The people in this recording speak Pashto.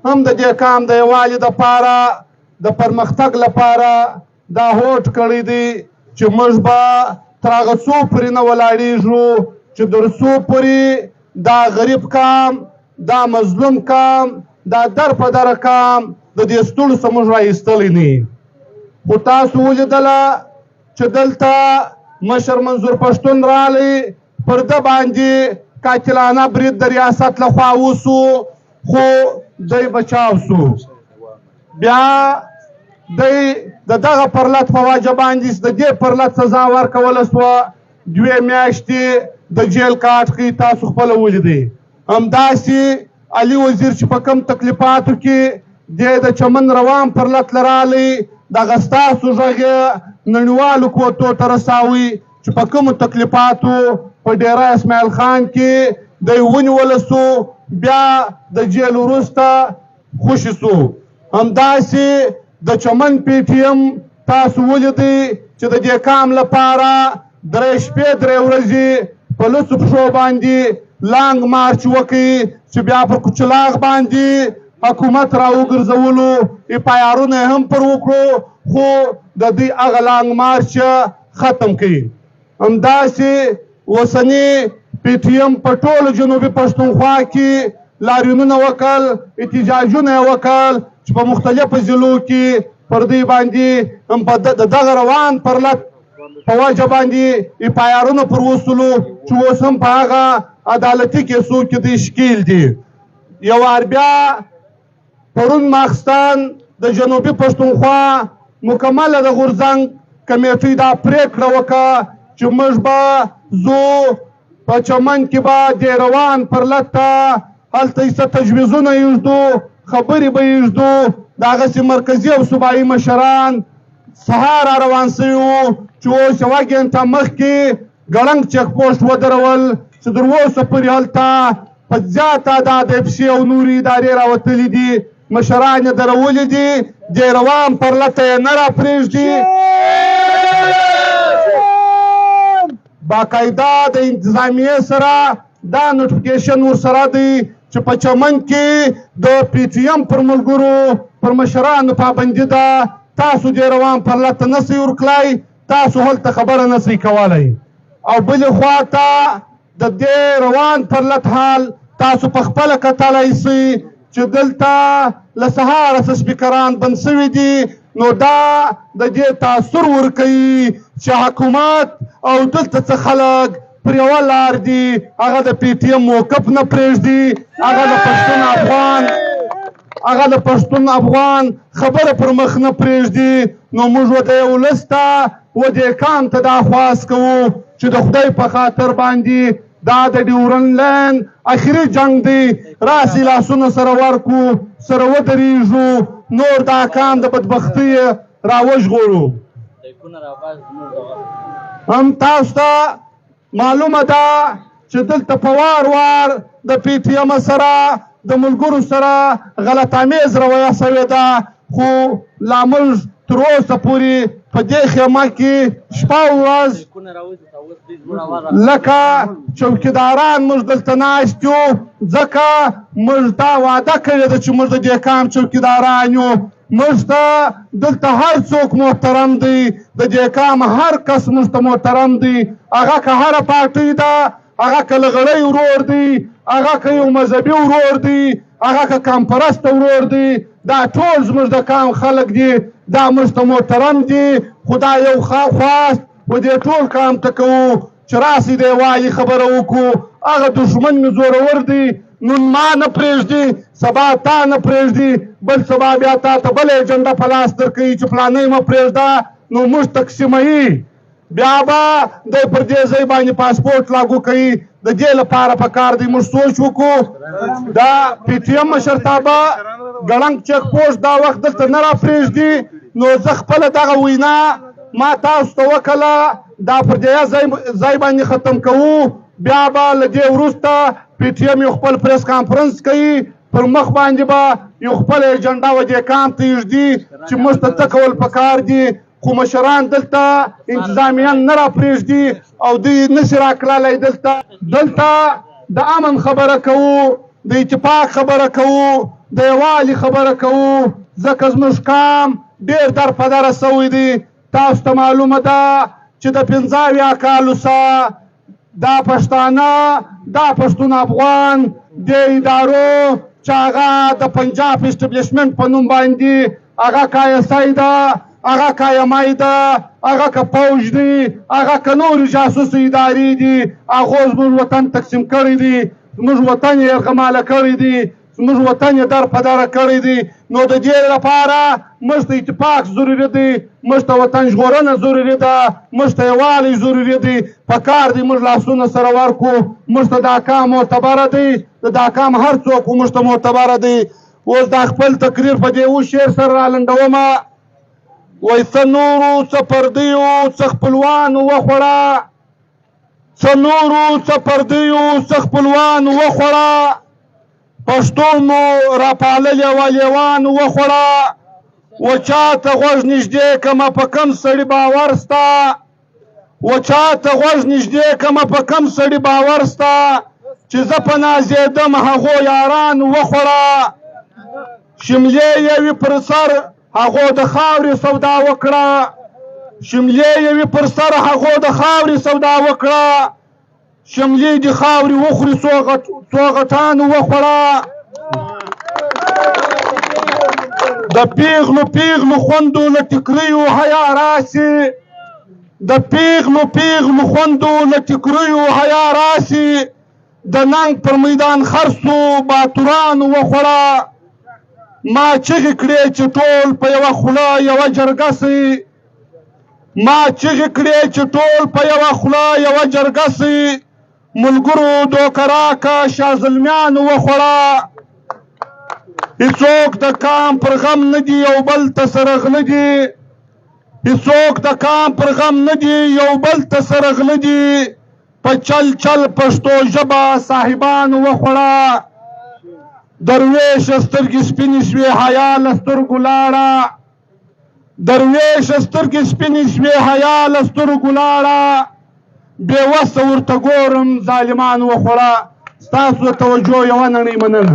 هم د دې قام د یووالي دپاره د پرمختګ لپاره دا هوډ کړی دی چې موږ به تر هغه څو پورې نه ولاړېږو چې تر څو پورې دا غریب قام دا مظلوم قام دا در په دره قام د دې ستړو څخه موږ راایستلی نه خو تاسو ولیدله چې دلته مشر منظور پښتون رالی پر ده باندې قاتلانه برید د ریاست لخوا وسو خو دی بچاو سو بیا دی د دغه پرلت په وجه باندې د دې پرلت سزا ورکوله سوه 2 میاشتې د جیل کاټ کې تاسو خپله ولیدئ همداسې علي وزیر چې په کم تکلیفاتو کې دی د چمن روان پرلت له رالی دغه ستاسو غږ یې نړیوالو کوټو ته رساوي چې په کومو تکلیفاتو په ډیره اسماعیل خان کې دی ونیوله سو بیا د جیل وروسته خوشي سو همداسې د چمن پی ټي ایم تاسو ولیدئ چې د دې قام لپاره 3 شپې 3 ورځې په لسو پښو باندې لانګ مارچ وکړي چې بیا په کوچلاغ باندې حکومت را وګرځولو اپایارونه هم پر وکړو خو د دوی هغه لانګ مارچ ختم کړي همداسې اوسني پی ټي ایم په ټولو جنوبي پښتونخوا کې لاریونونه وکړل احتجاجونه یې وکړل چې په مختلفو ضلعو کې پر دوی باندې هم په دغه روان پرلت په وجه باندې اپایارونه پر وصلو چې اوس هم په هغه عدالتي کیسو کې دوی ښکیل دي یو وار بیا پرون ماخستان د جنوبي پښتونخوا مکمله د غورځنګ کمیټۍ دا پریکړه وکړه چې موږ به زو په چمن کې به د روان پرلت ته هلته څه تجویزونه یږدو خبرې به یږدو د هغسې مرکزي او صوبایي مشران سهار را روان سوي وو چې اوس یوه ګنټه مخکې ګړنګ چک پوسټ ودرول چې تر اوسه پورې هلته په زیات تعداد افسي او نورې ادارې راوتلي دي مشران یې درولي دي د روان پرلت ته یې نه راپرېږدي باقاعده د انتظامیې سره دا نوټیفیکیشن ورسره دی چې په چمن کې د پی ټي ایم پر ملګرو پر مشرانو پابندي ده تاسو د روان پرلت ته نسئ ورکلی تاسو هلته خبره نسئ کولی او بلې خوا ته د دې روان پرلت حال تاسو په خپله کتلی سئ چې دلته له سهاره څه سپیکران بند سوي دي نو دا د دې تاثر ورکوي چې حکومت او دلته څه خلک پر یوه لار دي هغه د پی ټي ایم موقف نه پرېږدي هغه د پښتون افغان خبره پر مخ نه پرېږدي نو موږ و د ولس ته و دې قام ته دا خواست کوو چې د خدای په خاطر باندې دا د ډیورنډ لاین اخري جنگ دی راسي لاسونه سره ورکو سره ودرېږو نور دا قام د بدبختۍ راوژغورو هم تاسو ته معلومه ده چې دلته په وار وار د پی ټي ایم سره د ملګرو سره غلط امیز رویه سوې ده خو لا موږ تر اوسه پورې په دې خیمه کې شپه او ورځ لکه چوکیداران موږ دلته ناست یو ځکه موږ دا وعده کړې ده چې موږ د دې قام چوکیداران یو موږ ته دلته هر څوک محترم دی د دې قام هر کس موږ ته محترم دی هغه که هره پارټۍ ده هغه که لغړی ورور دی هغه که یو مذهبي ورور دی هغه که قام پرسته ورور دی دا ټول زموږ د قام خلک دي دا موږ ته محترم دي خو دا یو خواست و دې ټول قام ته کوو چې راسئ د یووالي خبره وکړو هغه دښمن مې زورور دی نن ما نه پرېږدي سبا تا نه پرېږدي بل سبا بیا تا ته بله ایجنډه په لاس درکوي چې فلانی مه پرېږده نو موږ تقسیموي بیا به دی پر دې ځای باندې پاسپورټ لاګو کوي د دې لپاره پکار دی موږ سوچ وکړو دا پی ټي ایم مشرتابه ګړنګ چک پوسټ دا وخت دلته نه راپرېږدي نو زه خپله دغه وینا ما تاسو ته وکړله دا پر دې ځای باندې ختم کوو بیا به له دې وروسته پی ټي ایم یو خپل پریس کانفرنس کوي پر مخ باندې به یو خپله ایجنډه و دې قام ته ایږدي چې موږ ته څه کول پکار دي خو مشران دلته انتظامیان نه راپرېږدي او دوی نشي راکړلی دلته د امن خبره کوو د اتفاق خبره کوو د یووالي خبره کوو ځکه زموږ قام ډېر درپدره سوی دی. تاسو ته معلومه ده چې د 15 کالو څخه دا پښتانه دا پښتون افغان د ادارو چې هغه د پنجاب اسټبلیشمنټ په نوم باندې هغه که ISI ده، هغه که MI ده، هغه که پوج دی، هغه که نورې جاسوسي ادارې دي، هغو زموږ وطن تقسیم کړی دی، زموږ وطن یې یرغماله کړی دی، زموږ وطن یې درپدره کړی دی. نو د دې لپاره موږ ته اتفاق ضروري دی، موږ ته وطن ژغورنه ضروري ده، موږ ته یووالی ضروري دی. پکار دی موږ لاسونه سره ورکړو. موږ ته دا کام معتبره دی، دا کام هر څوک موږ ته معتبره دی. اوس دا خپل تقریر په دې اوس شعر سره رالنډومه. وایي څه نورو څه پردیو څه خپلوانو وخوړه، څه نورو څه پردیو څه خپلوانو وخوړه، پښتون مو راپاللې وه لیوانو وخوړه. و چاته غوږ نږدې کمه په کم سړي باور سته، و چاته غوږ نږدې کمه په کم سړي باور سته، چې زه په نازېدم هغو یارانو وخوړه. شملې یې وي پر سر هغو د خاورې سودا وکړه، شملې یې وي پر سر هغو د خاورې سودا وکړه، شملې دې خاورې وخوري څو غټانو وخوړه. د پیغلو پیغلو خوندو له ټیکریو حیا راسي، د پیغلو پیغلو خوندو له ټیکریو حیا راسي، د ننګ پر میدان خرڅو باتورانو وخوړه. ما چغې کړې چې ټول په یوه خوله یوه جرګه سي، ما چغې کړې چې ټول په یوه خوله یوه جرګه سي، ملګرو دوکه راکه شاه زلمیانو وخوړه. هیڅوک د کام پر غم نه دي یو بل ته سره غله دي، هیڅوک د کام پر غم نه دي یو بل ته سره غله دي، په چل چل پښتو ژبه صاحبانو وخوړه. درویشه سترګې سپینې شوې حیا له سترګو لاړه، درویشه سترګې سپینې شوې حیا له سترګو لاړه، بې وسه ورته ګورم ظالمانو وخوړه. ستاسو د توجه یوه نړۍ مننه.